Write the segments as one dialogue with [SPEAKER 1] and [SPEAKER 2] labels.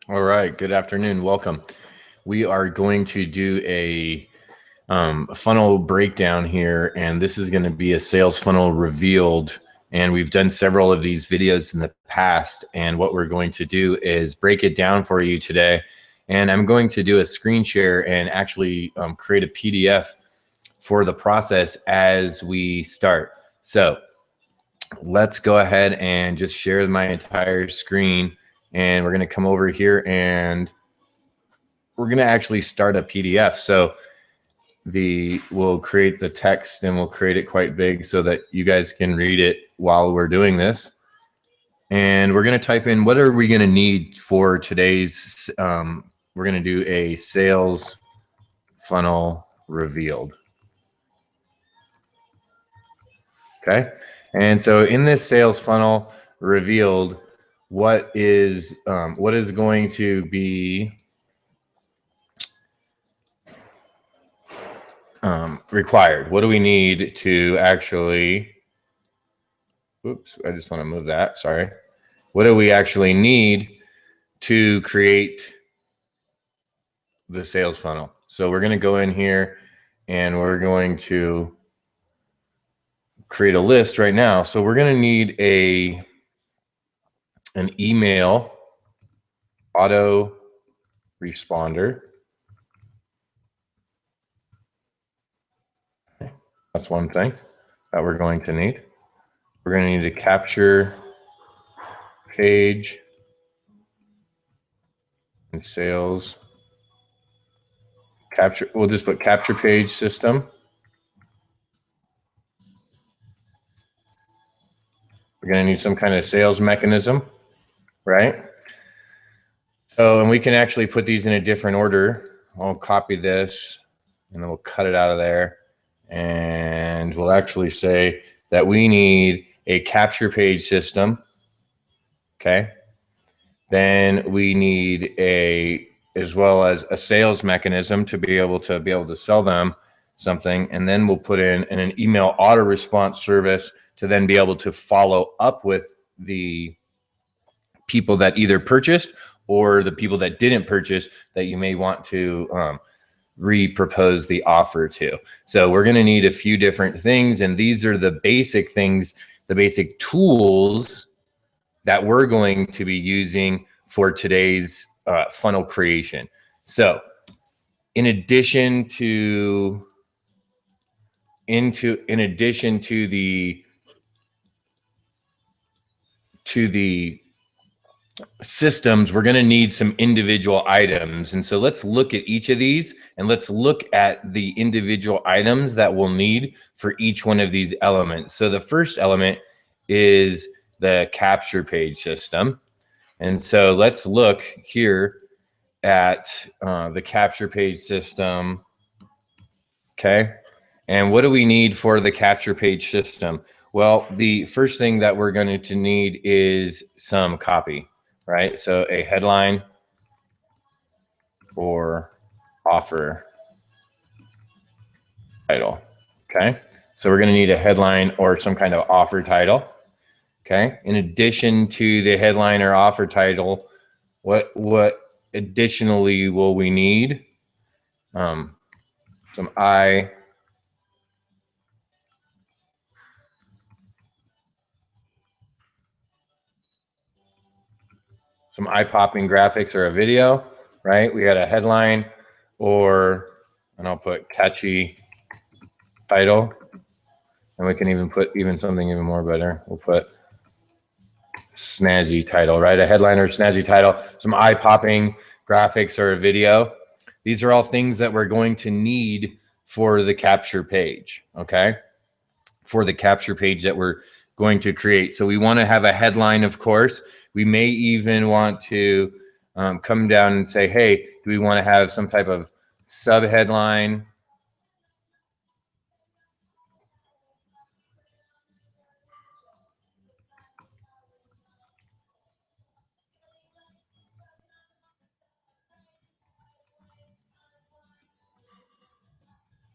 [SPEAKER 1] All right, good afternoon. Welcome. We are going to do a funnel breakdown here, and this is going to be a sales funnel revealed. And we've done several of these videos in the past, and what we're going to do is break it down for you today. And I'm going to do a screen share and actually create a PDF for the process as we start. So let's go ahead and just share my entire screen. And we're going to come over here and we're going to actually start a PDF. So we'll create the text and we'll create it quite big so that you guys can read it while we're doing this. And we're going to type in, what are we going to need for today's, we're going to do a sales funnel revealed. Okay. And so in this sales funnel revealed, what is going to be required? What do we need to actually, oops, I just want to move that, sorry. What do we actually need to create the sales funnel? So we're going to go in here and we're going to create a list right now. So we're going to need an email auto responder. That's one thing that we're going to need. We're going to need a capture page and sales capture. We'll just put capture page system. We're going to need some kind of sales mechanism, right? So, and we can actually put these in a different order. I'll copy this and then we'll cut it out of there. And we'll actually say that we need a capture page system. Okay. Then we need as well as a sales mechanism to be able to sell them something. And then we'll put in an email auto response service to then be able to follow up with the people that either purchased or the people that didn't purchase that you may want to re-propose the offer to. So we're going to need a few different things, and these are the basic things, the basic tools that we're going to be using for today's funnel creation. So in addition to the systems, we're going to need some individual items. And so let's look at each of these and let's look at the individual items that we'll need for each one of these elements. So the first element is the capture page system. And so let's look here at the capture page system. Okay. And what do we need for the capture page system? Well, the first thing that we're going to need is some copy, right? So a headline or offer title. Okay. So we're going to need a headline or some kind of offer title. Okay. In addition to the headline or offer title, what additionally will we need? Some eye-popping graphics or a video, right? We got a headline and I'll put catchy title, and we can even put something even more better. We'll put snazzy title, right? A headline or snazzy title, some eye-popping graphics or a video. These are all things that we're going to need for the capture page, okay? For the capture page that we're going to create. So we want to have a headline, of course. We may even want to come down and say, hey, do we want to have some type of sub-headline?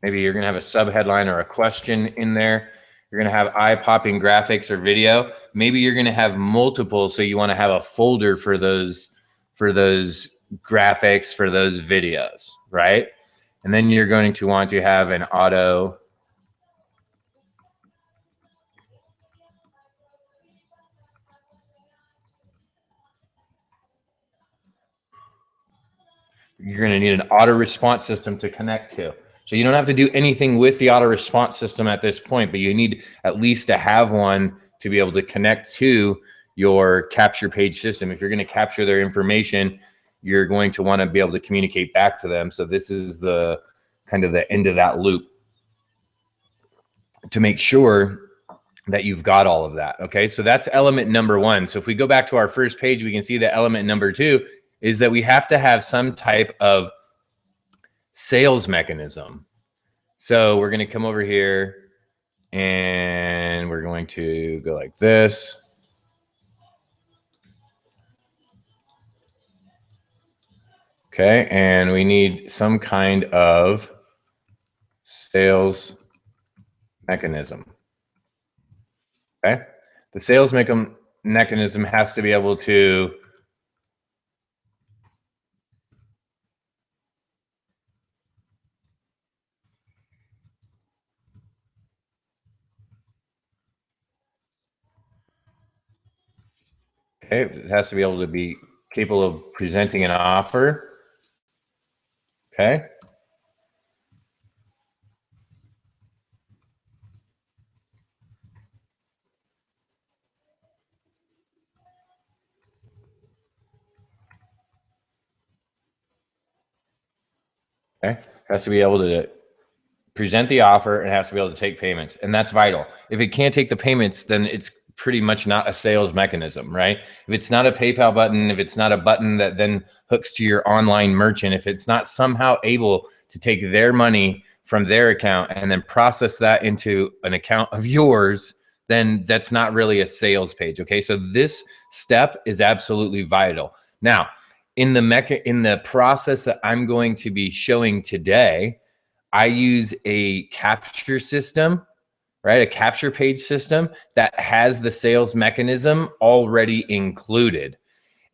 [SPEAKER 1] Maybe you're going to have a sub-headline or a question in there. You're going to have eye-popping graphics or video. Maybe you're going to have multiple, so you want to have a folder for those for those graphics, for those videos, right? And then you're going to want to have an auto you're going to need an auto response system to connect to. So you don't have to do anything with the auto response system at this point, but you need at least to have one to be able to connect to your capture page system. If you're going to capture their information, you're going to want to be able to communicate back to them. So this is the kind of the end of that loop to make sure that you've got all of that. Okay, so that's element number one. So if we go back to our first page, we can see that element number two is that we have to have some type of sales mechanism. So we're going to come over here and we're going to go like this. Okay, and we need some kind of sales mechanism. Okay, the sales mechanism has to be able to it has to be able to be capable of presenting an offer. Okay. Okay. Has to be able to present the offer and has to be able to take payments. And that's vital. If it can't take the payments, then it's pretty much not a sales mechanism, right? If it's not a PayPal button, if it's not a button that then hooks to your online merchant, if it's not somehow able to take their money from their account and then process that into an account of yours, then that's not really a sales page. Okay. So this step is absolutely vital. Now, in the process that I'm going to be showing today, I use a capture system, right? A capture page system that has the sales mechanism already included.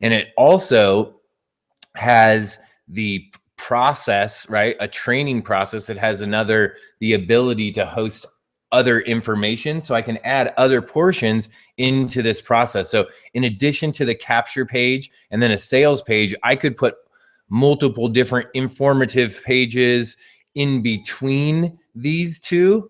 [SPEAKER 1] And it also has the process, right? A training process that has the ability to host other information. So I can add other portions into this process. So in addition to the capture page and then a sales page, I could put multiple different informative pages in between these two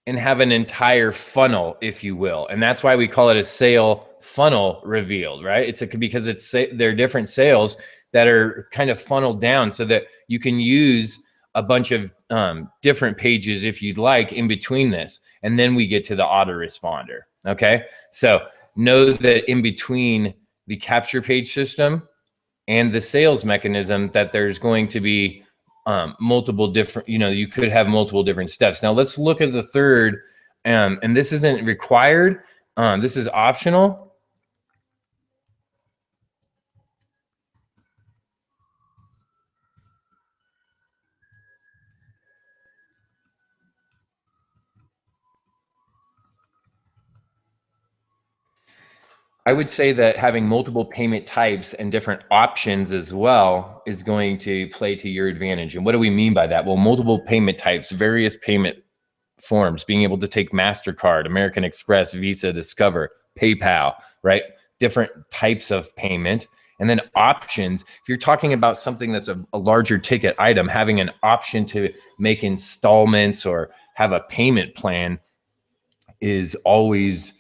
[SPEAKER 1] and have an entire funnel, if you will. And that's why we call it a sale funnel revealed, right? Because they're different sales that are kind of funneled down so that you can use a bunch of different pages if you'd like in between this. And then we get to the autoresponder. Okay. So know that in between the capture page system and the sales mechanism that there's going to be multiple different, you could have multiple different steps. Now let's look at the third, and this isn't required. This is optional. I would say that having multiple payment types and different options as well is going to play to your advantage. And what do we mean by that? Well, multiple payment types, various payment forms, being able to take MasterCard, American Express, Visa, Discover, PayPal, right? Different types of payment. And then options, if you're talking about something that's a larger ticket item, having an option to make installments or have a payment plan is always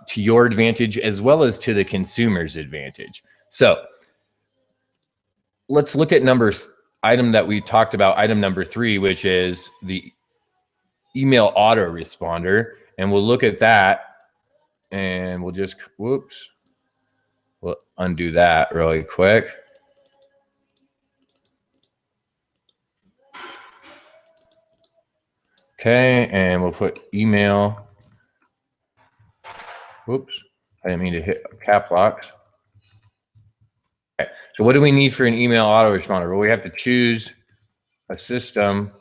[SPEAKER 1] to your advantage as well as to the consumer's advantage. So let's look at item that we talked about, item number 3, which is the email autoresponder. And we'll look at that and we'll just, we'll undo that really quick. Okay, and we'll put email. Whoops, I didn't mean to hit cap locks. Okay, so what do we need for an email autoresponder? Well, we have to choose a system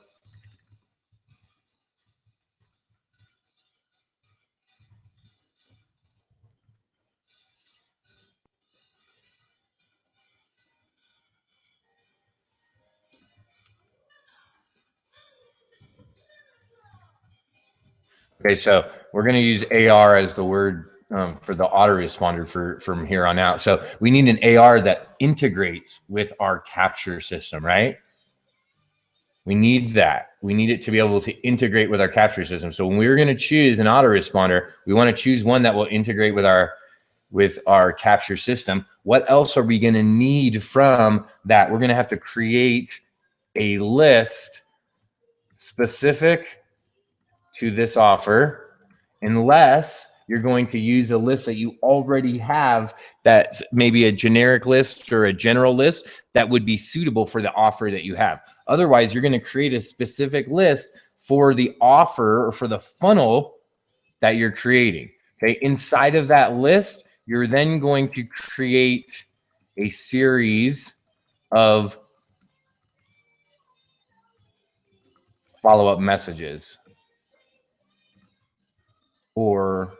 [SPEAKER 1] Okay, so we're going to use AR as the word for the autoresponder from here on out. So we need an AR that integrates with our capture system, right? We need that. We need it to be able to integrate with our capture system. So when we're going to choose an autoresponder, we want to choose one that will integrate with our capture system. What else are we going to need from that? We're going to have to create a list specific to this offer, unless you're going to use a list that you already have that's maybe a generic list or a general list that would be suitable for the offer that you have. Otherwise, you're going to create a specific list for the offer or for the funnel that you're creating. Okay, inside of that list, you're then going to create a series of follow-up messages or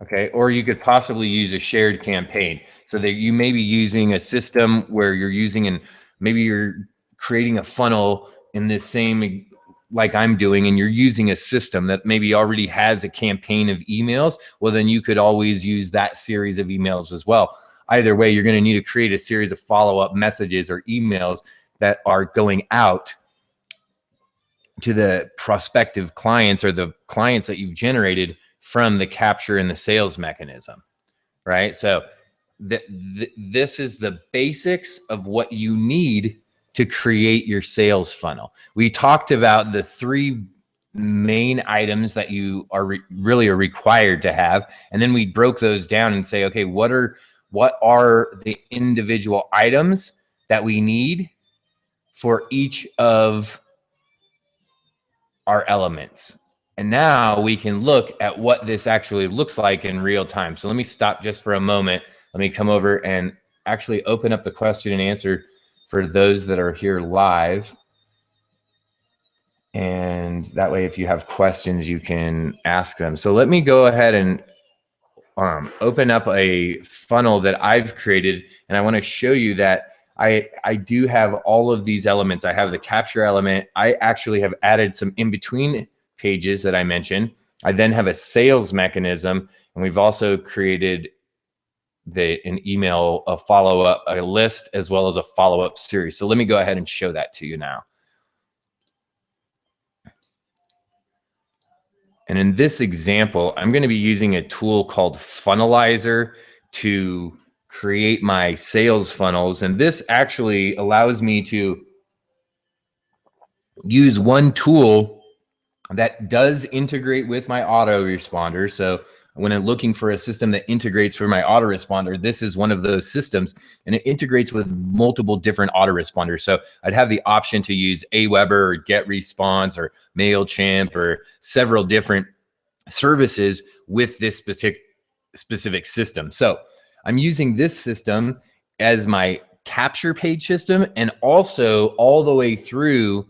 [SPEAKER 1] okay, or you could possibly use a shared campaign so that you may be using a system where you're using and maybe you're creating a funnel in this same like I'm doing, and you're using a system that maybe already has a campaign of emails. Well, then you could always use that series of emails as well. Either way, you're going to need to create a series of follow-up messages or emails that are going out to the prospective clients or the clients that you've generated from the capture and the sales mechanism, right? So this is the basics of what you need to create your sales funnel. We talked about the three main items that you are really are required to have, and then we broke those down and say, okay, what are the individual items that we need for each of our elements? And now we can look at what this actually looks like in real time. So let me stop just for a moment. Let me come over and actually open up the question and answer for those that are here live. And that way, if you have questions, you can ask them. So let me go ahead and open up a funnel that I've created. And I want to show you that I do have all of these elements. I have the capture element. I actually have added some in-between pages that I mentioned. I then have a sales mechanism, and we've also created an email, a follow-up, a list, as well as a follow-up series. So let me go ahead and show that to you now. And in this example, I'm going to be using a tool called Funnelizer to create my sales funnels. And this actually allows me to use one tool that does integrate with my autoresponder. So when I'm looking for a system that integrates for my autoresponder, this is one of those systems, and it integrates with multiple different autoresponders. So I'd have the option to use Aweber or GetResponse or MailChimp or several different services with this specific system. So I'm using this system as my capture page system, and also all the way through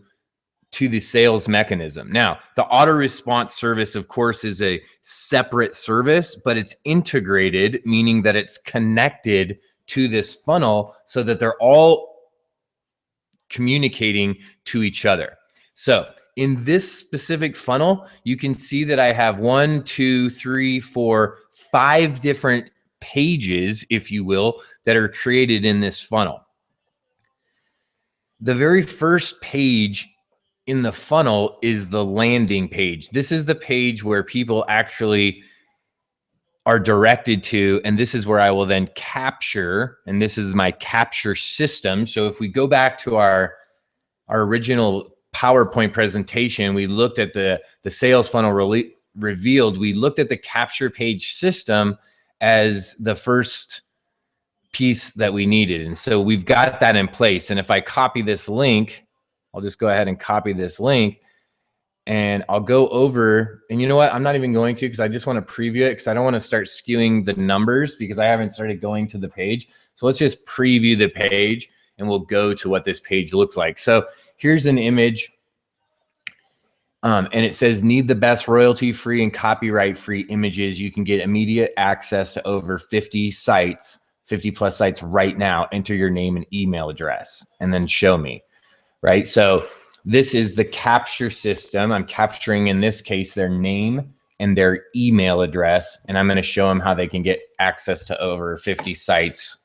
[SPEAKER 1] to the sales mechanism. Now, the auto response service, of course, is a separate service, but it's integrated, meaning that it's connected to this funnel so that they're all communicating to each other. So in this specific funnel, you can see that I have 1, 2, 3, 4, 5 different pages, if you will, that are created in this funnel. The very first page in the funnel is the landing page. This is the page where people actually are directed to, and this is where I will then capture, and this is my capture system. So if we go back to our original PowerPoint presentation, we looked at the sales funnel revealed. We looked at the capture page system as the first piece that we needed. And so we've got that in place. And if I copy this link, I'll just go ahead and copy this link, and I'll go over, and you know what? I'm not even going to, because I just want to preview it, because I don't want to start skewing the numbers because I haven't started going to the page. So let's just preview the page, and we'll go to what this page looks like. So here's an image And it says, need the best royalty-free and copyright-free images. You can get immediate access to over 50 sites, 50 plus sites right now. Enter your name and email address and then show me, right? So this is the capture system. I'm capturing, in this case, their name and their email address. And I'm going to show them how they can get access to over 50 sites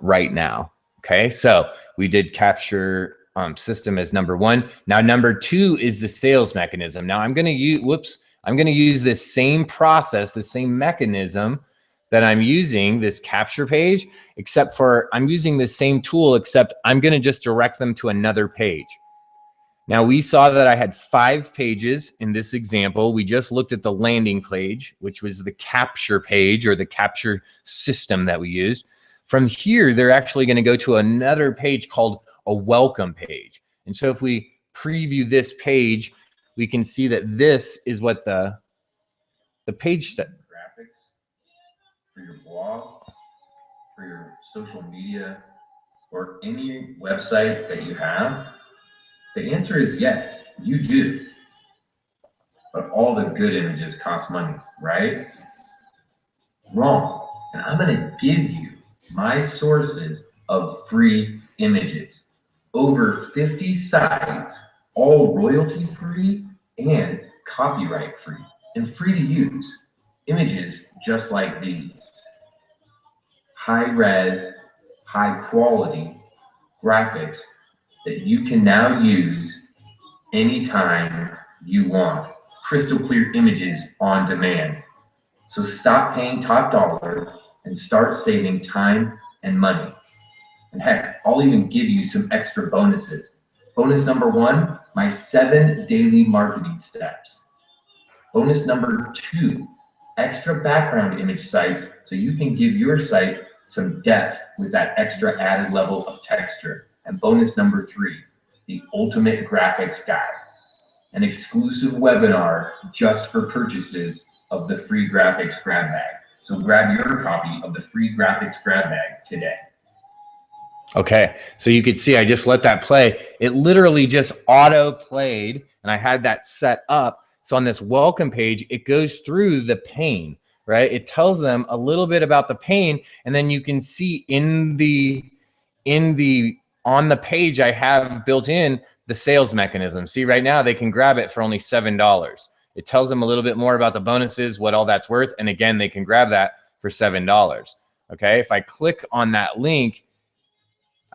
[SPEAKER 1] right now. Okay, so we did capture system as number one. Now, number two is the sales mechanism. Now I'm going to use, I'm going to use this same process, the same mechanism that I'm using, this capture page, except for I'm using the same tool, except I'm going to just direct them to another page. Now we saw that I had 5 pages in this example. We just looked at the landing page, which was the capture page or the capture system that we used. From here, they're actually going to go to another page called a welcome page. And so if we preview this page, we can see that this is what the page set.
[SPEAKER 2] Graphics for your blog, for your social media, or any website that you have? The answer is yes, you do. But all the good images cost money, right? Wrong. And I'm going to give you my sources of free images. Over 50 sites, all royalty free and copyright free and free to use. Images just like these. High res, high quality graphics that you can now use anytime you want. Crystal clear images on demand. So stop paying top dollar and start saving time and money. And heck, I'll even give you some extra bonuses. Bonus number 1, my 7 daily marketing steps. Bonus number 2, extra background image sites so you can give your site some depth with that extra added level of texture. And bonus number 3, the ultimate graphics guide, an exclusive webinar just for purchases of the free graphics grab bag. So grab your copy of the free graphics grab bag today.
[SPEAKER 1] Okay, so you could see I just let that play. It literally just auto played, and I had that set up. So on this welcome page, it goes through the pane, right? It tells them a little bit about the pane, and then you can see on the page I have built in the sales mechanism. See, right now they can grab it for only $7. It tells them a little bit more about the bonuses, what all that's worth, and again, they can grab that for $7. Okay, if I click on that link,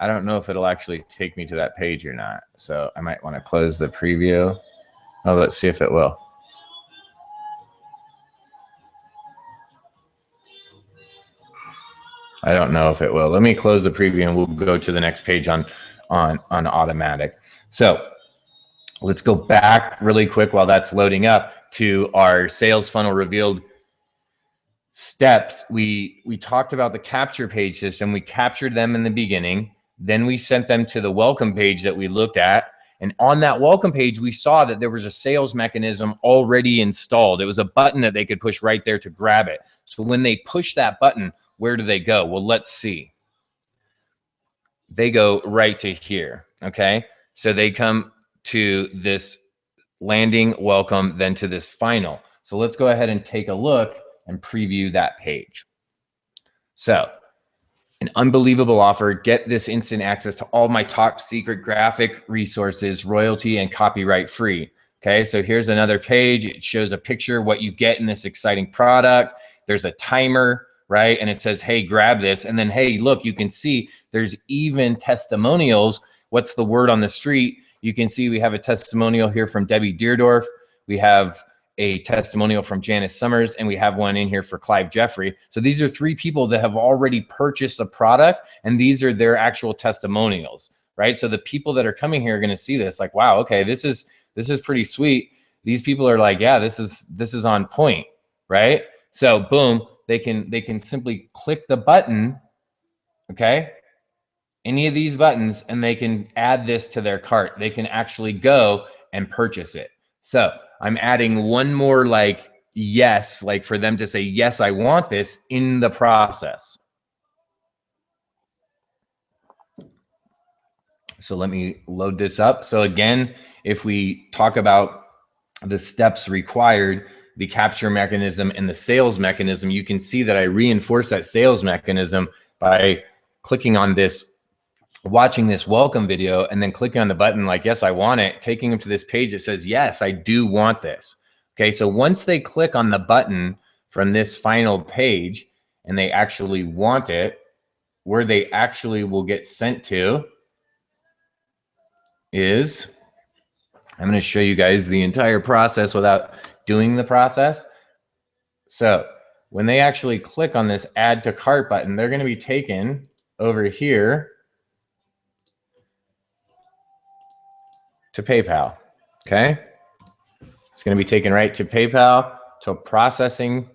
[SPEAKER 1] I don't know if it'll actually take me to that page or not. So I might want to close the preview. Oh, let's see if it will. I don't know if it will. Let me close the preview and we'll go to the next page on automatic. So let's go back really quick while that's loading up to our sales funnel revealed steps. We talked about the capture page system. We captured them in the beginning. Then we sent them to the welcome page that we looked at. And on that welcome page, we saw that there was a sales mechanism already installed. It was a button that they could push right there to grab it. So when they push that button, where do they go? Well, let's see. They go right to here, okay? So they come to this landing, welcome, then to this final. So let's go ahead and take a look and preview that page. So, an unbelievable offer. Get this instant access to all my top secret graphic resources, royalty and copyright free. Okay, so here's another page. It shows a picture of what you get in this exciting product. There's a timer, right? And it says, hey, grab this. And then, hey, look, you can see there's even testimonials. What's the word on the street? You can see we have a testimonial here from Debbie Deerdorf. We have a testimonial from Janice Summers, and we have one in here for Clive Jeffrey. So these are 3 people that have already purchased the product, and these are their actual testimonials, right? So the people that are coming here are going to see this like, wow, okay, this is pretty sweet. These people are like, yeah, this is on point, right? So boom, they can simply click the button, okay? Any of these buttons, and they can add this to their cart. They can actually go and purchase it. So I'm adding one more like yes, like for them to say, yes, I want this in the process. So let me load this up. So again, if we talk about the steps required, the capture mechanism and the sales mechanism, you can see that I reinforce that sales mechanism by clicking on this, watching this welcome video, and then clicking on the button like, yes, I want it, taking them to this page that says, yes, I do want this. Okay, so once they click on the button from this final page and they actually want it, where they actually will get sent to is, I'm going to show you guys the entire process without doing the process. So when they actually click on this add to cart button, they're going to be taken over here to PayPal. Okay. It's going to be taken right to PayPal, to a processing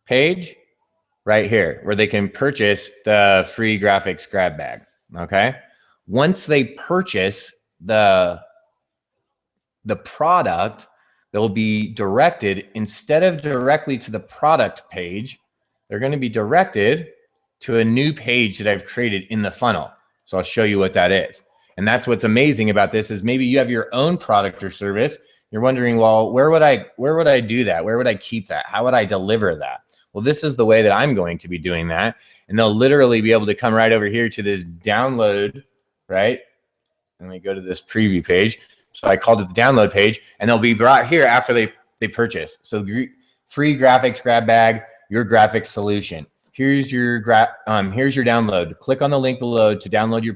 [SPEAKER 1] page right here where they can purchase the free graphics grab bag. Okay. Once they purchase the product, they'll be directed, instead of directly to the product page, they're going to be directed to a new page that I've created in the funnel. So I'll show you what that is. And that's what's amazing about this is maybe you have your own product or service. You're wondering, well, where would I do that? Where would I keep that? How would I deliver that? Well, this is the way that I'm going to be doing that. And they'll literally be able to come right over here to this download, right? Let me go to this preview page. So I called it the download page, and they'll be brought here after they purchase. So free graphics grab bag, your graphics solution. Here's your download. Click on the link below to download your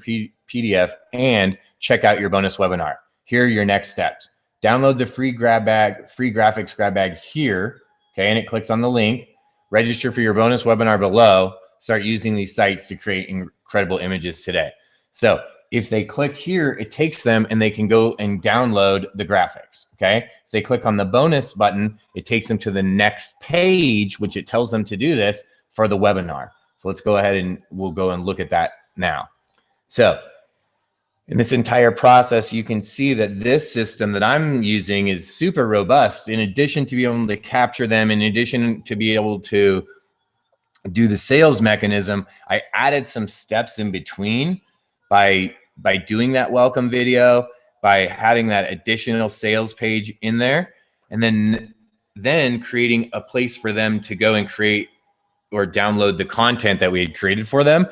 [SPEAKER 1] PDF and check out your bonus webinar. Here are your next steps. Download the free graphics grab bag here. Okay, and it clicks on the link. Register for your bonus webinar below. Start using these sites to create incredible images today. So if they click here, it takes them and they can go and download the graphics, okay? If they click on the bonus button, it takes them to the next page, which it tells them to do this for the webinar. So let's go ahead and we'll go and look at that now. So in this entire process, you can see that this system that I'm using is super robust. In addition to be able to capture them, in addition to be able to do the sales mechanism, I added some steps in between by doing that welcome video, by having that additional sales page in there, and then creating a place for them to go and create or download the content that we had created for them.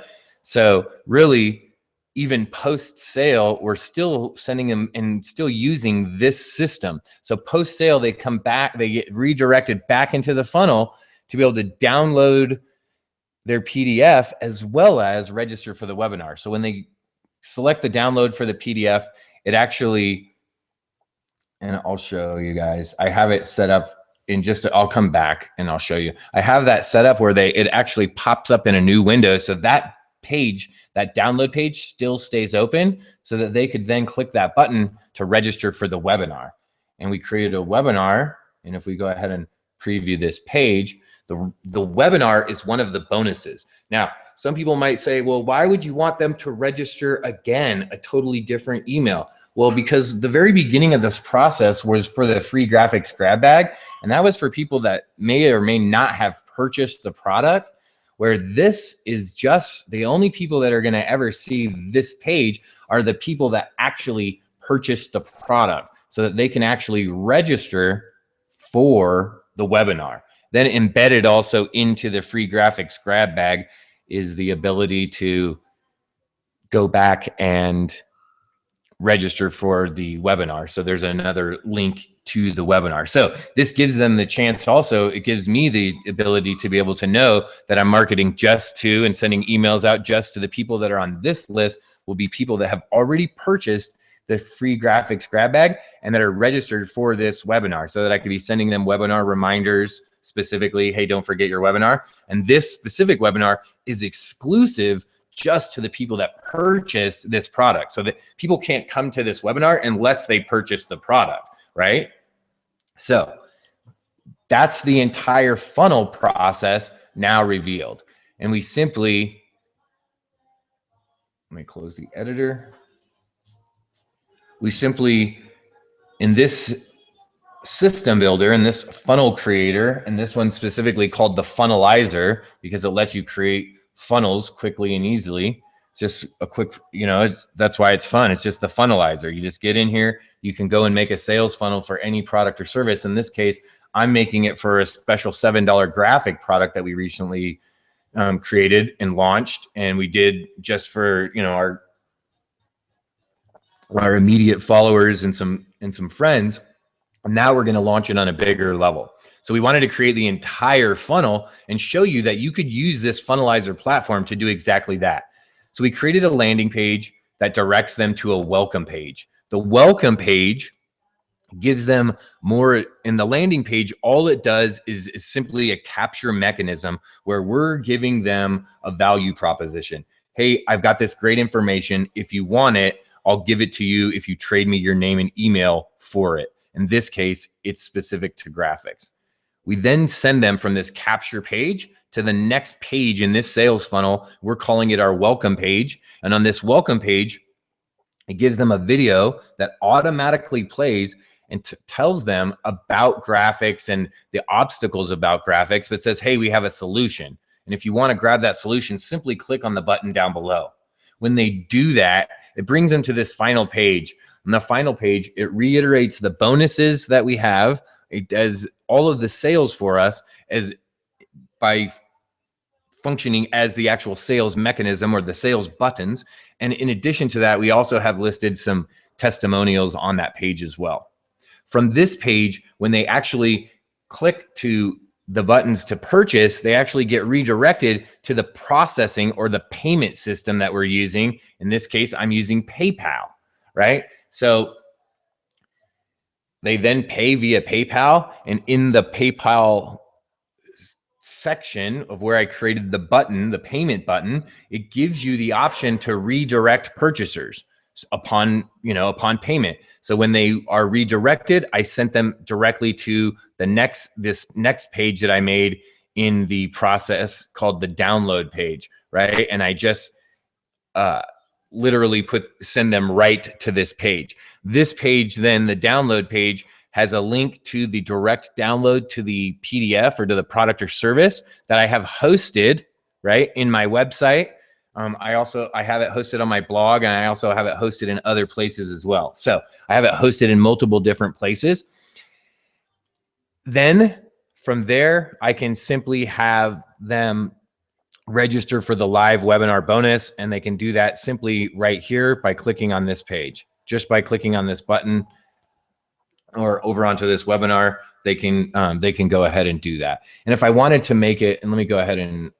[SPEAKER 1] So really, even post-sale, we're still sending them and still using this system. So post-sale, they come back, they get redirected back into the funnel to be able to download their PDF as well as register for the webinar. So when they select the download for the PDF, it actually, and I'll show you guys, I have it set up in I'll come back and I'll show you. I have that set up where it actually pops up in a new window. So that page, that download page still stays open so that they could then click that button to register for the webinar. And we created a webinar. And if we go ahead and preview this page, the webinar is one of the bonuses. Now, some people might say, well, why would you want them to register again, a totally different email? Well, because the very beginning of this process was for the free graphics grab bag. And that was for people that may or may not have purchased the product, where this is just the only people that are going to ever see this page are the people that actually purchased the product so that they can actually register for the webinar. Then embedded also into the free graphics grab bag is the ability to go back and register for the webinar. So there's another link to the webinar. So this gives them the chance also, it gives me the ability to be able to know that I'm marketing just to and sending emails out just to the people that are on this list will be people that have already purchased the free graphics grab bag and that are registered for this webinar so that I could be sending them webinar reminders specifically, hey, don't forget your webinar. And this specific webinar is exclusive just to the people that purchased this product so that people can't come to this webinar unless they purchase the product, right? So that's the entire funnel process now revealed. And we simply, let me close the editor. We simply, in this system builder and this funnel creator, and this one specifically called the funnelizer because it lets you create funnels quickly and easily, It's just a quick, that's why it's fun. It's just the funnelizer. You just get in here, you can go and make a sales funnel for any product or service. In this case, I'm making it for a special $7 graphic product that we recently created and launched. And we did just for, our immediate followers and some friends. And now we're going to launch it on a bigger level. So we wanted to create the entire funnel and show you that you could use this funnelizer platform to do exactly that. So we created a landing page that directs them to a welcome page. The welcome page gives them more. In the landing page, all it does is simply a capture mechanism where we're giving them a value proposition. Hey, I've got this great information. If you want it, I'll give it to you if you trade me your name and email for it. In this case, it's specific to graphics. We then send them from this capture page to the next page in this sales funnel. We're calling it our welcome page. And on this welcome page, it gives them a video that automatically plays and tells them about graphics and the obstacles about graphics, but says, hey, we have a solution. And if you want to grab that solution, simply click on the button down below. When they do that, it brings them to this final page. On the final page, it reiterates the bonuses that we have. It does all of the sales for us as by functioning as the actual sales mechanism or the sales buttons. And in addition to that, we also have listed some testimonials on that page as well. From this page, when they actually click to the buttons to purchase, they actually get redirected to the processing or the payment system that we're using. In this case, I'm using PayPal, right? So they then pay via PayPal, and in the PayPal section of where I created the button, the payment button, it gives you the option to redirect purchasers upon payment. So when they are redirected, I sent them directly to this next page that I made in the process called the download page, right? And I just literally send them right to this page. This page, then the download page, has a link to the direct download to the PDF or to the product or service that I have hosted, right, in my website. I have it hosted on my blog, and I also have it hosted in other places as well. So I have it hosted in multiple different places. Then from there, I can simply have them register for the live webinar bonus, and they can do that simply right here by clicking on this page. Just by clicking on this button or over onto this webinar, they can go ahead and do that. And if I wanted to make it, and let me go ahead and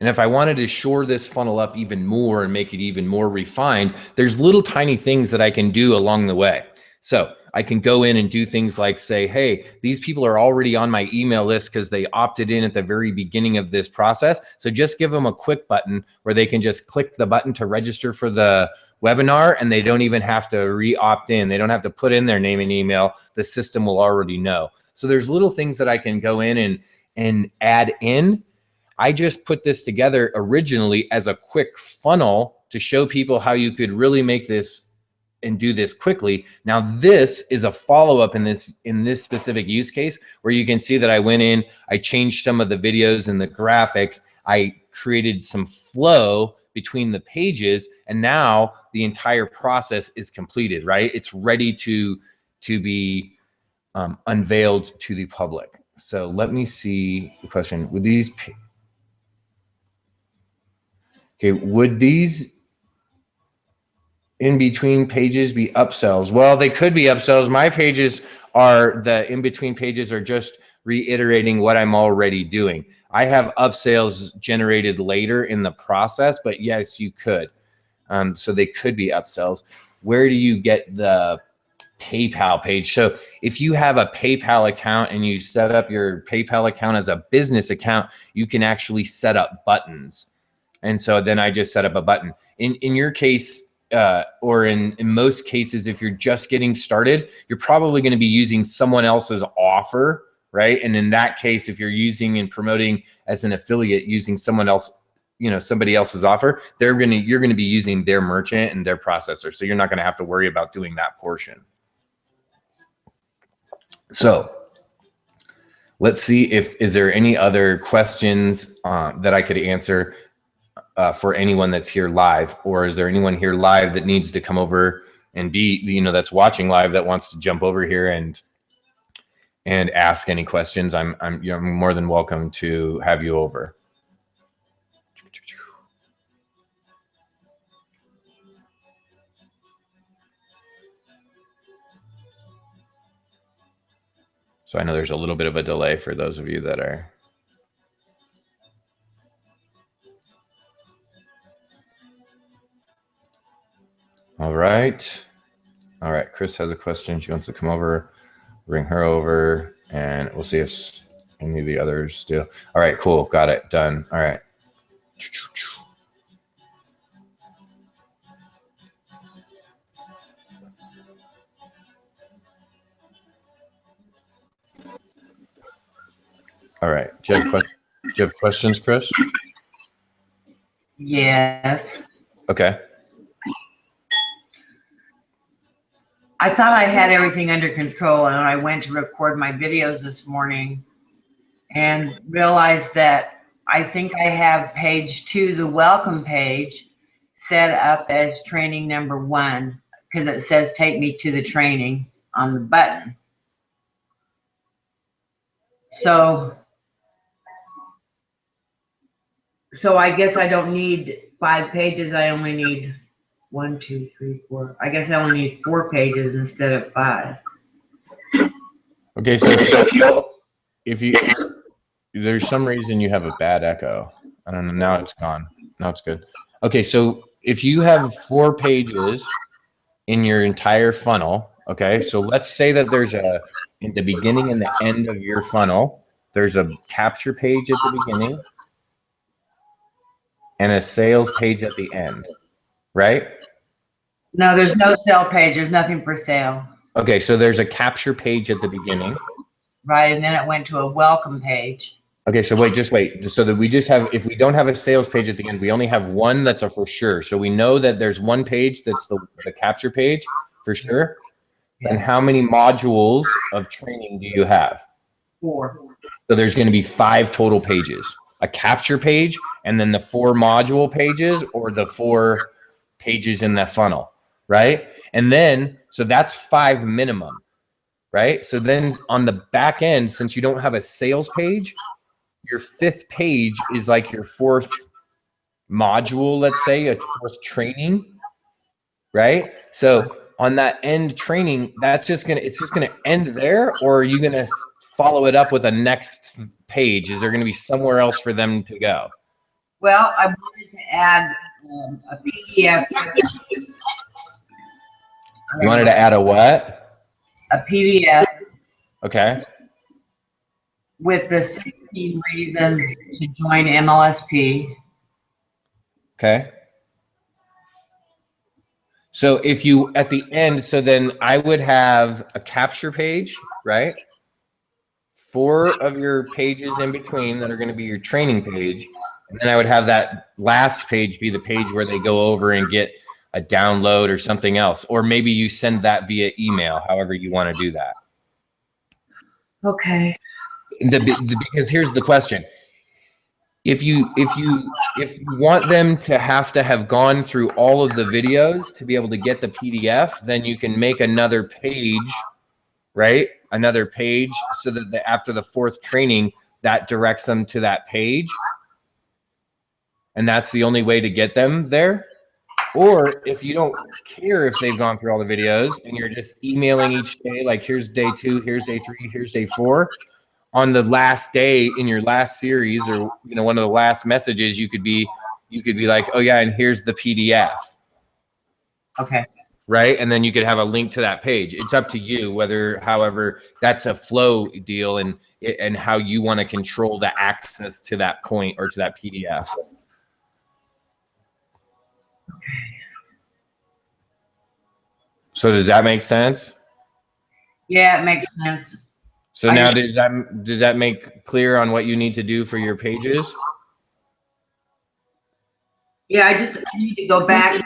[SPEAKER 1] if I wanted to shore this funnel up even more and make it even more refined, there's little tiny things that I can do along the way. So I can go in and do things like say, hey, these people are already on my email list because they opted in at the very beginning of this process. So just give them a quick button where they can just click the button to register for the webinar, and they don't even have to re-opt in. They don't have to put in their name and email. The system will already know. So there's little things that I can go in and add in. I just put this together originally as a quick funnel to show people how you could really make this and do this quickly. Now, this is a follow-up in this specific use case where you can see that I went in, I changed some of the videos and the graphics, I created some flow between the pages, and now the entire process is completed, right? It's ready to be unveiled to the public. So let me see the question. Would these in between pages be upsells? Well, they could be upsells. My pages are the in between pages are just reiterating what I'm already doing. I have upsells generated later in the process, but yes, you could. So they could be upsells. Where do you get the PayPal page? So if you have a PayPal account and you set up your PayPal account as a business account, you can actually set up buttons. And so then I just set up a button. In your case, or in most cases, if you're just getting started, you're probably going to be using someone else's offer, right? And in that case, if you're using and promoting as an affiliate using someone else, somebody else's offer, you're going to be using their merchant and their processor. So you're not going to have to worry about doing that portion. So let's see is there any other questions that I could answer for anyone that's here live, or is there anyone here live that needs to come over and be, that's watching live that wants to jump over here and ask any questions? I'm more than welcome to have you over. So I know there's a little bit of a delay for those of you that are. All right. All right. Chris has a question. She wants to come over, bring her over, and we'll see if any of the others do. All right, cool. Got it. Done. All right. All right. Do you have questions, Chris?
[SPEAKER 3] Yes.
[SPEAKER 1] Okay.
[SPEAKER 3] I thought I had everything under control, and I went to record my videos this morning and realized that I think I have page 2, the welcome page, set up as training number 1 because it says take me to the training on the button. So I guess I don't need 5 pages. I only need 1, 2, 3, 4. I guess I only need 4 pages instead of 5.
[SPEAKER 1] Okay, so if you there's some reason you have a bad echo. I don't know. Now it's gone. Now it's good. Okay, so if you have 4 pages in your entire funnel, okay, so let's say that there's in the beginning and the end of your funnel, there's a capture page at the beginning and a sales page at the end, right?
[SPEAKER 3] No, there's no sale page. There's nothing for sale.
[SPEAKER 1] Okay, so there's a capture page at the beginning.
[SPEAKER 3] Right, and then it went to a welcome page.
[SPEAKER 1] Okay, so just wait. So that we just have, if we don't have a sales page at the end, we only have one that's a for sure. So we know that there's one page that's the capture page for sure. Yeah. And how many modules of training do you have?
[SPEAKER 3] 4.
[SPEAKER 1] So there's going to be 5 total pages. A capture page, and then the 4 module pages, or the 4 pages in the funnel, right? And then, so that's 5 minimum, right? So then on the back end, since you don't have a sales page, your 5th page is like your 4th module, let's say, a 4th training, right? So on that end training, it's just gonna end there, or are you gonna follow it up with a next page? Is there gonna be somewhere else for them to go?
[SPEAKER 3] Well, I wanted to add a PDF.
[SPEAKER 1] You wanted to add a what?
[SPEAKER 3] A PDF.
[SPEAKER 1] Okay.
[SPEAKER 3] With the 16 reasons to join MLSP.
[SPEAKER 1] Okay. So if you, at the end, so then I would have a capture page, right? 4 of your pages in between that are going to be your training page. And then I would have that last page be the page where they go over and get a download or something else. Or maybe you send that via email, however you want to do that.
[SPEAKER 3] Okay.
[SPEAKER 1] Because here's the question. If you want them to have gone through all of the videos to be able to get the PDF, then you can make another page, right? Another page, so that after the 4th training, that directs them to that page. And that's the only way to get them there. Or if you don't care if they've gone through all the videos and you're just emailing each day, like here's day 2, here's day 3, here's day 4. On the last day in your last series, or one of the last messages, you could be like, oh yeah, and here's the PDF.
[SPEAKER 3] Okay.
[SPEAKER 1] Right, and then you could have a link to that page. It's up to you however that's a flow deal, and how you want to control the access to that point or to that PDF.
[SPEAKER 3] Okay.
[SPEAKER 1] So does that make sense?
[SPEAKER 3] Yeah, it makes sense.
[SPEAKER 1] So now does that make clear on what you need to do for your pages?
[SPEAKER 3] Yeah, I need to go back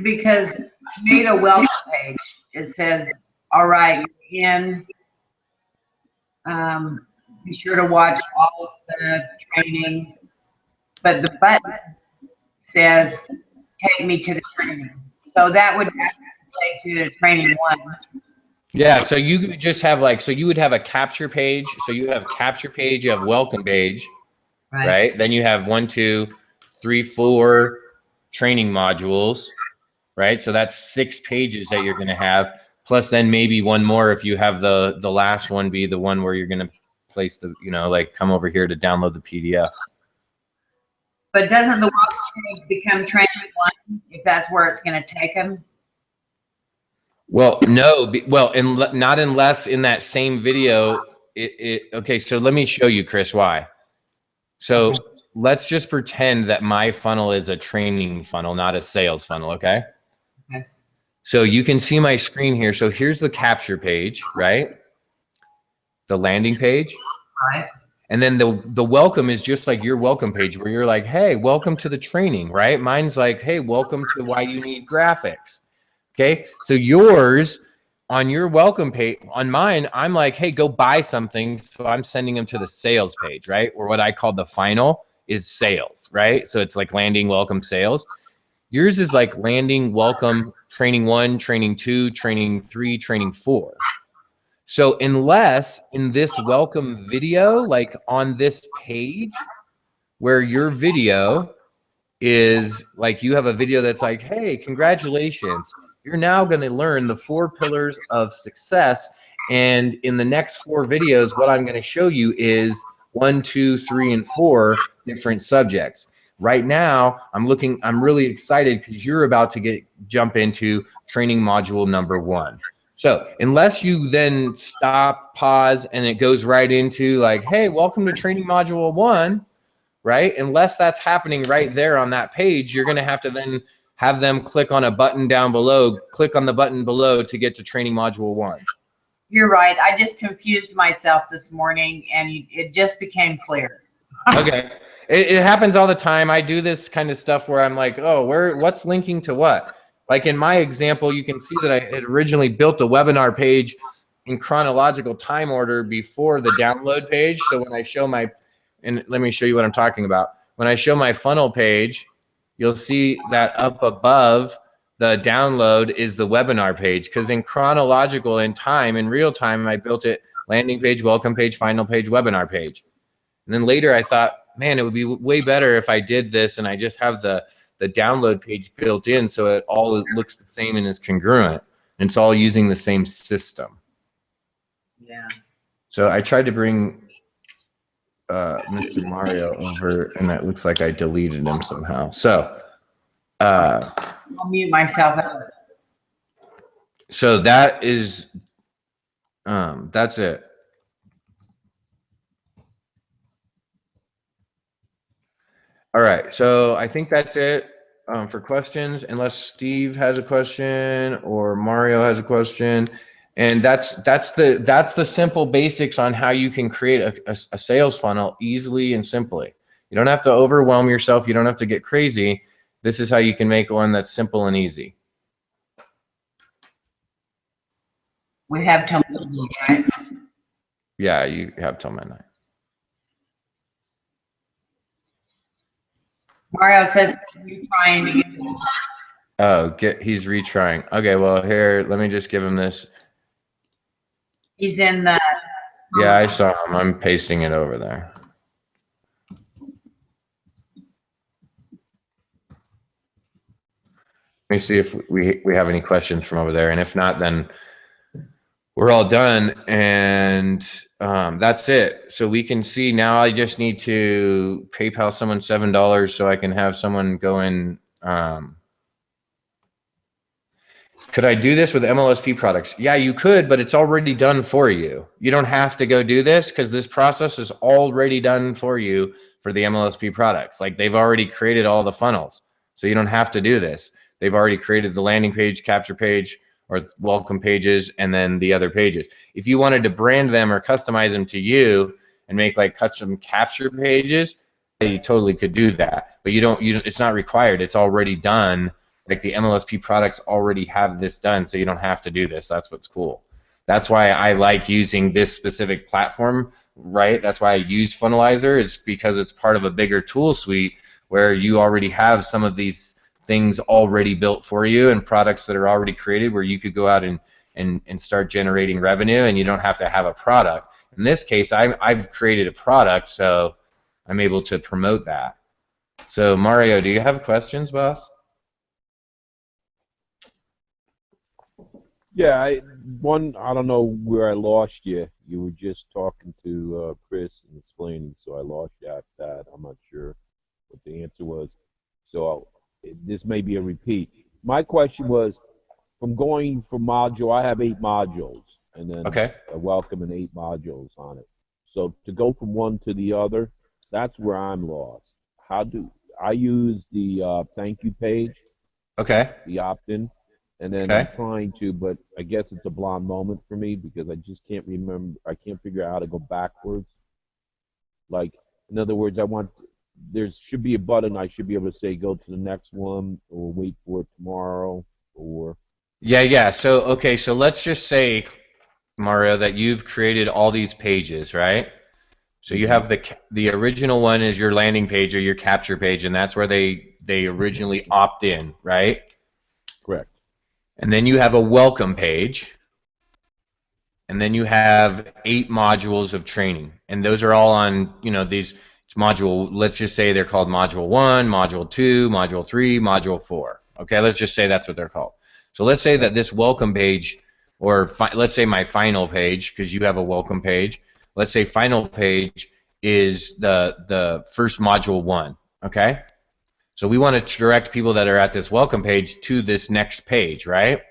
[SPEAKER 3] because I made a welcome page. It says, all right, you're in. Be sure to watch all of the training. but the button says, take me to the training. So that would take you to training 1.
[SPEAKER 1] Yeah, so you could just have like, so you would have a capture page. So you have capture page, you have welcome page, right? Then you have 1, 2, 3, 4 training modules, right? So that's 6 pages that you're going to have. Plus then maybe one more if you have the last one be the one where you're going to place the, you know, like come over here to download the PDF.
[SPEAKER 3] But doesn't the welcome page become training 1 if that's where it's going to take them?
[SPEAKER 1] Well, no, not unless in that same video, okay, so let me show you, Chris, why. So let's just pretend that my funnel is a training funnel, not a sales funnel, okay?
[SPEAKER 3] Okay.
[SPEAKER 1] So you can see my screen here. So here's the capture page, right? The landing page.
[SPEAKER 3] Right.
[SPEAKER 1] And then the welcome is just like your welcome page where you're like, hey, welcome to the training, right? Mine's like, hey, welcome to why you need graphics. Okay, so yours on your welcome page, on mine, I'm like, hey, go buy something. So I'm sending them to the sales page, right? Or what I call the final is sales, right? So it's like landing, welcome, sales. Yours is like landing, welcome, training 1, training 2, training 3, training 4. So unless in this welcome video, like on this page where your video is like, you have a video that's like, hey, congratulations. You're now going to learn the 4 pillars of success. And in the next 4 videos, what I'm going to show you is 1, 2, 3, and 4 different subjects. Right now, I'm really excited because you're about to jump into training module number 1. So unless you then stop, pause, and it goes right into like, hey, welcome to training module 1, right? Unless that's happening right there on that page, you're going to have to then have them click on a button down below, click on the button below to get to training module 1.
[SPEAKER 3] You're right. I just confused myself this morning and it just became clear.
[SPEAKER 1] Okay. It happens all the time. I do this kind of stuff where I'm like, oh, what's linking to what? Like in my example, you can see that I had originally built a webinar page in chronological time order before the download page. So when I show and let me show you what I'm talking about. When I show my funnel page, you'll see that up above the download is the webinar page, because in chronological in time, in real time, I built it landing page, welcome page, final page, webinar page. And then later I thought, man, it would be way better if I did this and I just have the download page built in so it all looks the same and is congruent. And it's all using the same system.
[SPEAKER 3] Yeah.
[SPEAKER 1] So I tried to bring Mr. Mario over, and it looks like I deleted him somehow. So
[SPEAKER 3] I'll mute myself out.
[SPEAKER 1] so that is that's it. All right, so I think that's it for questions, unless Steve has a question or Mario has a question. And that's the simple basics on how you can create a sales funnel easily and simply. You don't have to overwhelm yourself. You don't have to get crazy. This is how you can make one that's simple and easy.
[SPEAKER 3] We have till midnight, right?
[SPEAKER 1] Yeah, you have till midnight.
[SPEAKER 3] Mario says you're trying to get.
[SPEAKER 1] Oh, he's retrying. Okay, well here, let me just give him this.
[SPEAKER 3] He's in the.
[SPEAKER 1] Yeah, I saw him. I'm pasting it over there. Let me see if we have any questions from over there, and if not, then we're all done, and that's it. So we can see now. I just need to PayPal someone $7 so I can have someone go in. Could I do this with MLSP products? Yeah, you could, but it's already done for you. You don't have to go do this because this process is already done for you for the MLSP products. Like they've already created all the funnels. So you don't have to do this. They've already created the landing page, capture page, or welcome pages, and then the other pages. If you wanted to brand them or customize them to you and make like custom capture pages, you totally could do that. But it's not required. It's already done. Like the MLSP products already have this done, so you don't have to do this. That's what's cool. That's why I like using this specific platform, right? That's why I use Funnelizer, is because it's part of a bigger tool suite where you already have some of these things already built for you and products that are already created where you could go out and start generating revenue, and you don't have to have a product. In this case, I've created a product, so I'm able to promote that. So Mario, do you have questions, boss?
[SPEAKER 4] Yeah, I don't know where I lost you. You were just talking to Chris and explaining, so I lost you at that. I'm not sure what the answer was. So this may be a repeat. My question was, from going from module, I have 8 modules, and then
[SPEAKER 1] Okay.
[SPEAKER 4] a welcome and 8 modules on it. So to go from one to the other, that's where I'm lost. How do I use the thank you page,
[SPEAKER 1] Okay.
[SPEAKER 4] the opt-in? And then
[SPEAKER 1] Okay.
[SPEAKER 4] I'm trying to, but I guess it's a blonde moment for me because I just can't remember. I can't figure out how to go backwards. Like, in other words, there should be a button I should be able to say go to the next one or wait for it tomorrow or.
[SPEAKER 1] Yeah. So, okay, so let's just say, Mario, that you've created all these pages, right? So you have the original one is your landing page or your capture page, and that's where they originally opt in, right?
[SPEAKER 4] Correct.
[SPEAKER 1] And then you have a welcome page, and then you have 8 modules of training, and those are all on, these module. Let's just say they're called module 1, module 2, module 3, module 4. Okay, let's just say that's what they're called. So let's say that this welcome page, or let's say my final page, because you have a welcome page. Let's say final page is the first module 1. Okay. So we want to direct people that are at this welcome page to this next page, right?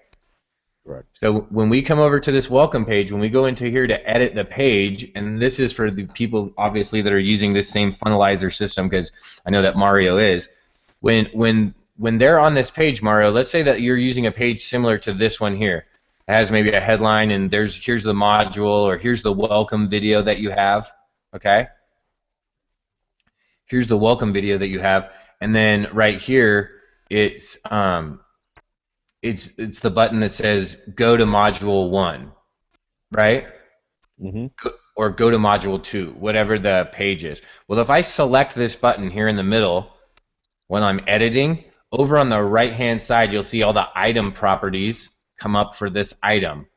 [SPEAKER 4] Correct.
[SPEAKER 1] So when we come over to this welcome page, when we go into here to edit the page, and this is for the people obviously that are using this same funnelizer system, because I know that Mario is, when they're on this page, Mario, let's say that you're using a page similar to this one here. It has maybe a headline, and here's the module, or here's the welcome video that you have, okay? Here's the welcome video that you have. And then right here, it's the button that says go to module 1, right? Or go to module 2, whatever the page is. Well, if I select this button here in the middle when I'm editing, over on the right-hand side, you'll see all the item properties come up for this item.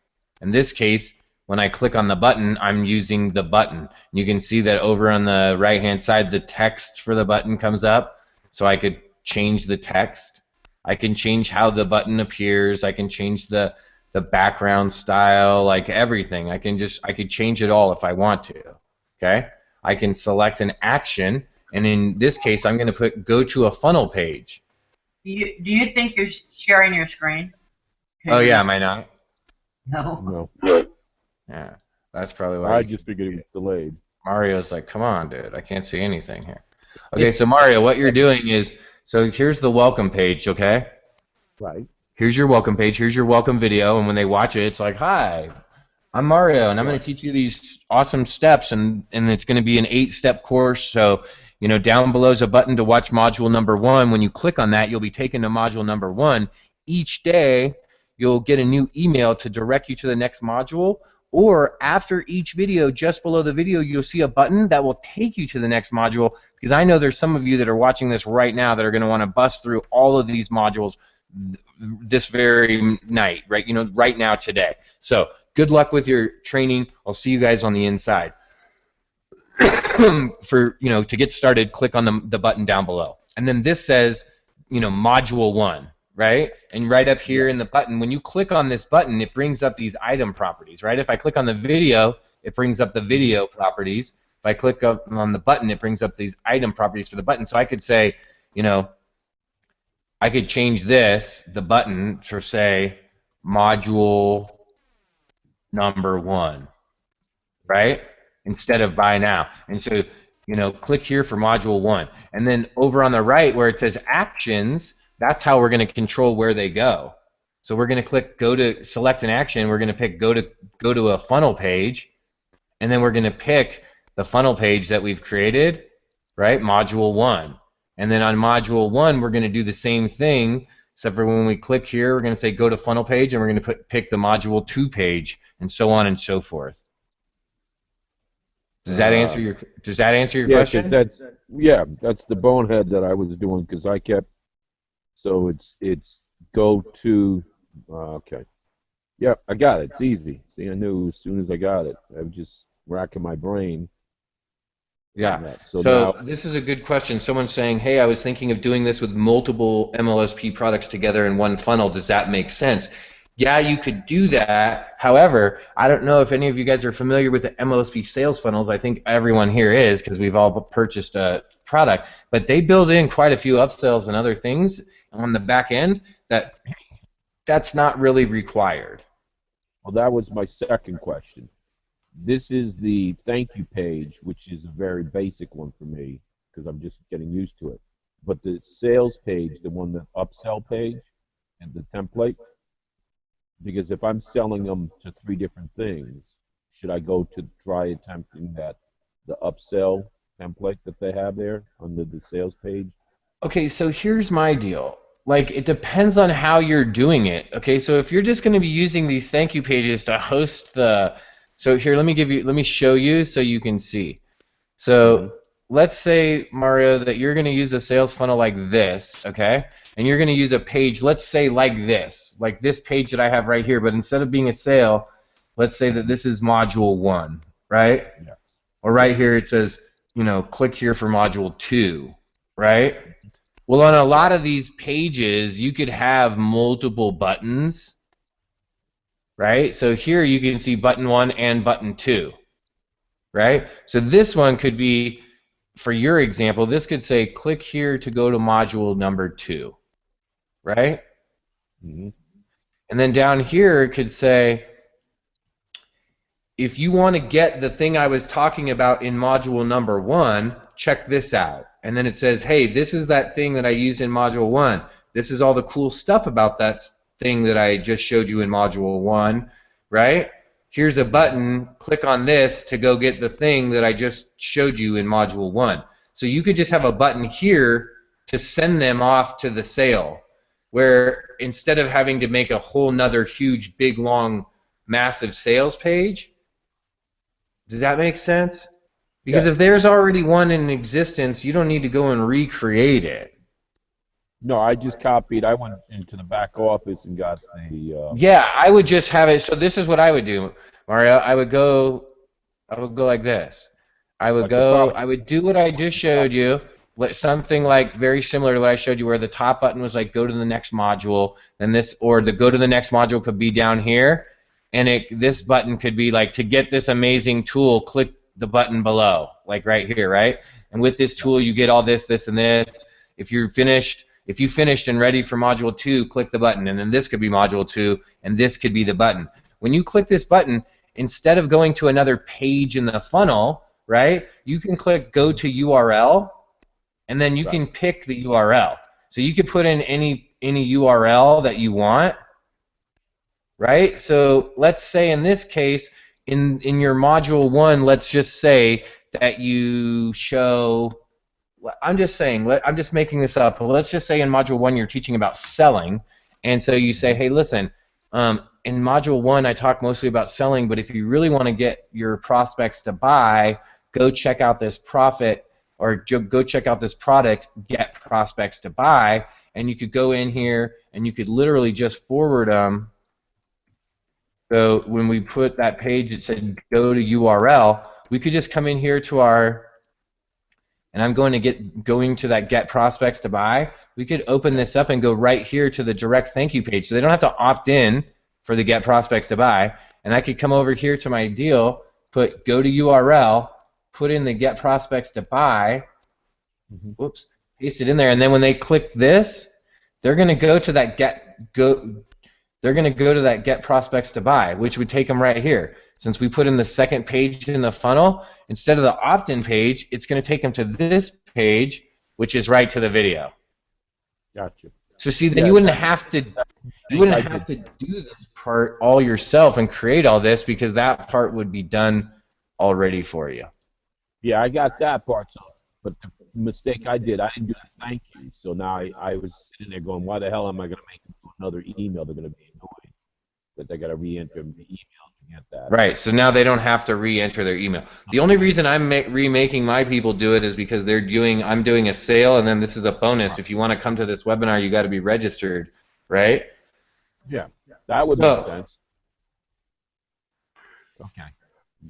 [SPEAKER 1] In this case, when I click on the button, I'm using the button. You can see that over on the right-hand side, the text for the button comes up. So I could change the text. I can change how the button appears. I can change the background style, like everything. I could change it all if I want to. Okay? I can select an action, and in this case, I'm going to go to a funnel page.
[SPEAKER 3] Do you think you're sharing your screen?
[SPEAKER 1] Oh yeah, am I not?
[SPEAKER 3] No.
[SPEAKER 4] No.
[SPEAKER 1] Yeah, that's probably why.
[SPEAKER 4] I just figured it was delayed.
[SPEAKER 1] Mario's like, come on, dude, I can't see anything here. Okay, so Mario, what you're doing is, so here's the welcome page, okay?
[SPEAKER 4] Right.
[SPEAKER 1] Here's your welcome page, here's your welcome video, and when they watch it, it's like, hi, I'm Mario, and I'm going to teach you these awesome steps, and it's going to be an 8-step course, so, down below is a button to watch module number 1. When you click on that, you'll be taken to module number 1. Each day, you'll get a new email to direct you to the next module, or after each video, just below the video, you'll see a button that will take you to the next module, because I know there's some of you that are watching this right now that are going to want to bust through all of these modules this very night, right? Right now, today. So good luck with your training. I'll see you guys on the inside. To get started, click on the button down below. And then this says, module 1. Right? And right up here in the button, when you click on this button, it brings up these item properties, right? If I click on the video, it brings up the video properties. If I click on the button, it brings up these item properties for the button. So I could say, I could change the button to say module number 1, right? Instead of buy now. And so, click here for module 1. And then over on the right where it says actions, that's how we're going to control where they go. So we're going to click select an action. We're going to pick go to a funnel page, and then we're going to pick the funnel page that we've created, right? Module 1. And then on module 1, we're going to do the same thing, except for when we click here, we're going to say go to funnel page, and we're going to pick the module 2 page, and so on and so forth. Does that answer your
[SPEAKER 4] Yeah,
[SPEAKER 1] question?
[SPEAKER 4] because that's the bonehead that I was doing because I kept. So it's go to. Okay. Yep, I got it. It's easy. See, I knew as soon as I got it. I was just racking my brain on
[SPEAKER 1] Yeah.
[SPEAKER 4] that. So
[SPEAKER 1] So
[SPEAKER 4] now,
[SPEAKER 1] this is a good question. Someone's saying, "Hey, I was thinking of doing this with multiple MLSP products together in one funnel. Does that make sense?" Yeah, you could do that. However, I don't know if any of you guys are familiar with the MLSP sales funnels. I think everyone here is because we've all purchased a product, but they build in quite a few upsells and other things on the back end that's not really required.
[SPEAKER 4] well, that was my second question. This is the thank you page, which is a very basic one for me because I'm just getting used to it. But the sales page, the one, the upsell page, and the template, because if I'm selling them to three different things, should I go to try attempting the upsell template that they have there under the sales page?
[SPEAKER 1] Okay, so here's my deal. Like, it depends on how you're doing it. Okay, so if you're just going to be using these thank you pages to host the, so here, let me show you so you can see. So let's say, Mario, that you're going to use a sales funnel like this, okay? And you're going to use a page, let's say like this page that I have right here, but instead of being a sale, let's say that this is module 1, right?
[SPEAKER 4] Yeah.
[SPEAKER 1] Or right here it says, click here for module 2, right? Well, on a lot of these pages, you could have multiple buttons, right? So here you can see button 1 and button 2, right? So this one could be, for your example, this could say click here to go to module number 2, right?
[SPEAKER 4] Mm-hmm.
[SPEAKER 1] And then down here it could say, if you want to get the thing I was talking about in module number 1, check this out. And then it says, hey, this is that thing that I used in module 1. This is all the cool stuff about that thing that I just showed you in module 1, right? Here's a button, click on this to go get the thing that I just showed you in module 1. So you could just have a button here to send them off to the sale, where instead of having to make a whole nother huge, big, long, massive sales page. Does that make sense? Because if there's already one in existence, you don't need to go and recreate it.
[SPEAKER 4] No, I just copied. I went into the back office and got the.
[SPEAKER 1] Yeah, I would just have it. So this is what I would do, Mario. I would go like this. I would do what I just showed you, something like very similar to what I showed you, where the top button was like go to the next module, and the go to the next module could be down here, and this button could be like to get this amazing tool, click the button below, like right here, right? And with this tool, you get all this, this, and this. If you finished and ready for module 2, click the button, and then this could be module 2, and this could be the button. When you click this button, instead of going to another page in the funnel, right, you can click go to URL, and then you can pick the URL. So you could put in any URL that you want, right? So let's say in this case, in your module 1, let's just say that you show, I'm just making this up, but let's just say in module 1 you're teaching about selling, and so you say, hey, listen, in module 1 I talk mostly about selling, but if you really want to get your prospects to buy, go check out this go check out this product, get prospects to buy, and you could go in here and you could literally just forward them. So when we put that page, it said go to URL, we could just come in here to our, and I'm going to that get prospects to buy. We could open this up and go right here to the direct thank you page. So they don't have to opt in for the get prospects to buy. And I could come over here to my deal, put go to URL, put in the get prospects to buy, whoops, paste it in there, and then when they click this, they're going to go to that get prospects to buy, which would take them right here. Since we put in the second page in the funnel, instead of the opt-in page, it's going to take them to this page, which is right to the video.
[SPEAKER 4] Gotcha.
[SPEAKER 1] So see, then you wouldn't have to do this part all yourself and create all this, because that part would be done already for you.
[SPEAKER 4] Yeah, I got that part. But the mistake I did, I didn't do the thank you. So now I was sitting there going, why the hell am I going to make them do another email? They're going to be annoying. that they got to re-enter the email to get that.
[SPEAKER 1] Right. So now they don't have to re-enter their email. The only reason I'm remaking my people do it is because I'm doing a sale, and then this is a bonus. If you want to come to this webinar, you got to be registered, right?
[SPEAKER 4] Yeah, that would
[SPEAKER 1] So-
[SPEAKER 4] make sense. Okay,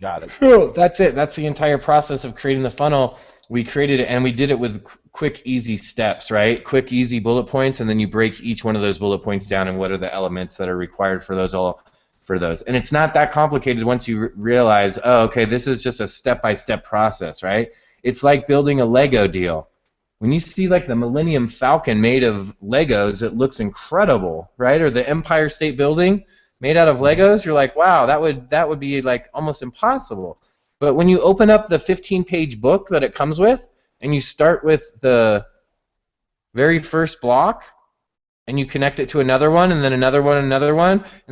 [SPEAKER 4] got it.
[SPEAKER 1] Cool. That's it. That's the entire process of creating the funnel. We created it, and we did it with quick, easy steps, right? Quick, easy bullet points, and then you break each one of those bullet points down and what are the elements that are required for those And it's not that complicated once you realize, oh, okay, this is just a step-by-step process, right? It's like building a Lego deal. When you see like the Millennium Falcon made of Legos, it looks incredible, right? Or the Empire State Building made out of Legos, you're like, wow, that would be like almost impossible. But when you open up the 15-page book that it comes with, and you start with the very first block, and you connect it to another one, and then another one, and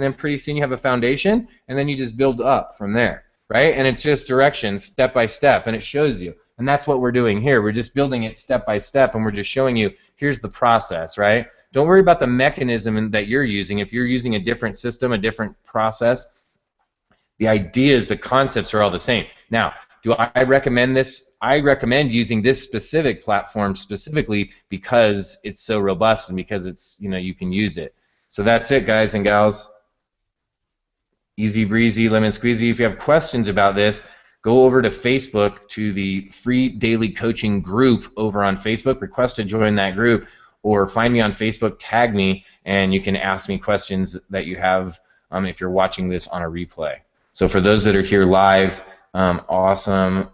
[SPEAKER 1] then pretty soon you have a foundation, and then you just build up from there, right? And it's just directions, step by step, and it shows you. And that's what we're doing here. We're just building it step by step, and we're just showing you, here's the process, right? Don't worry about the mechanism that you're using. If you're using a different system, a different process, the ideas, the concepts are all the same. Now, do I recommend this? I recommend using this specific platform specifically because it's so robust and because it's, you can use it. So that's it, guys and gals. Easy breezy, lemon squeezy. If you have questions about this, go over to Facebook to the free daily coaching group over on Facebook. Request to join that group, or find me on Facebook, tag me, and you can ask me questions that you have if you're watching this on a replay. So for those that are here live, awesome.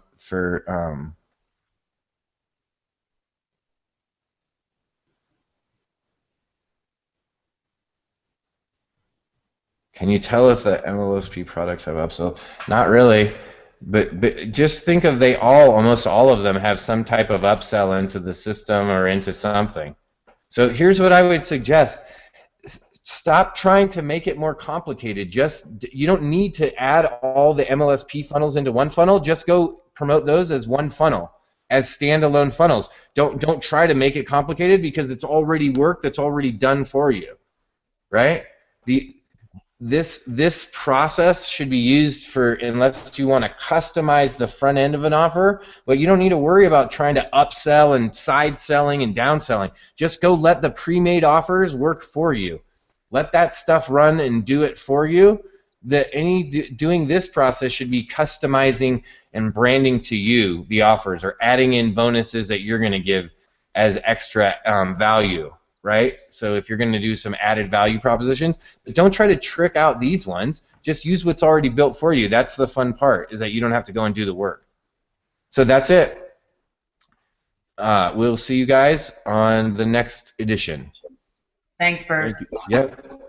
[SPEAKER 1] Can you tell if the MLSP products have upsell? Not really, but just think of almost all of them have some type of upsell into the system or into something. So here's what I would suggest. Stop trying to make it more complicated. You don't need to add all the MLSP funnels into one funnel. Just go promote those as one funnel, as standalone funnels. Don't try to make it complicated because it's already work that's already done for you, right? This process should be used for, unless you want to customize the front end of an offer, but you don't need to worry about trying to upsell and side selling and downselling. Just go let the pre-made offers work for you. Let that stuff run and do it for you. Doing this process should be customizing and branding to you the offers, or adding in bonuses that you're going to give as extra value. Right? So if you're going to do some added value propositions, but don't try to trick out these ones. Just use what's already built for you. That's the fun part, is that you don't have to go and do the work. So that's it. We'll see you guys on the next edition.
[SPEAKER 3] Thanks, Bert.
[SPEAKER 4] Thank you.
[SPEAKER 1] Yep.